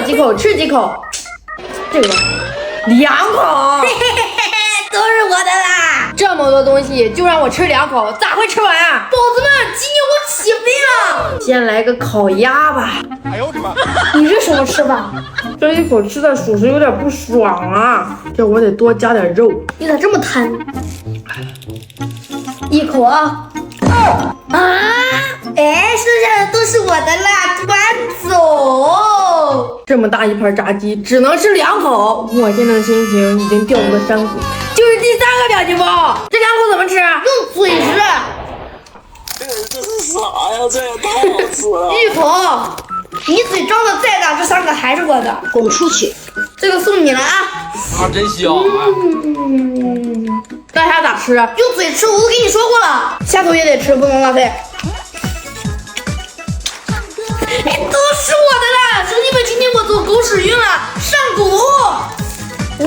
几口，吃几口。这个2口，都是我的啦！这么多东西就让我吃2口，咋会吃完啊？宝子们，今天我起飞了！先来个烤鸭吧。哎呦我的妈！你这什么吃法？这一口吃的属实有点不爽啊，这我得多加点肉。你咋这么贪？一口啊！哎，剩下的都是我的啦，端走！这么大一盘炸鸡，只能吃2口，我现在的心情已经掉入了山谷。就是第3个表情包，这2口怎么吃？用嘴吃。这是啥呀？这也太好吃了！一口，你嘴张的再大，这3个还是我的。滚出去！这个送你了啊！啊，真香啊！那还咋吃？用嘴吃，我都跟你说过了，下头也得吃，不能浪费。哎，都是我的啦！兄弟们，今天我走狗屎运了，上狗！哇！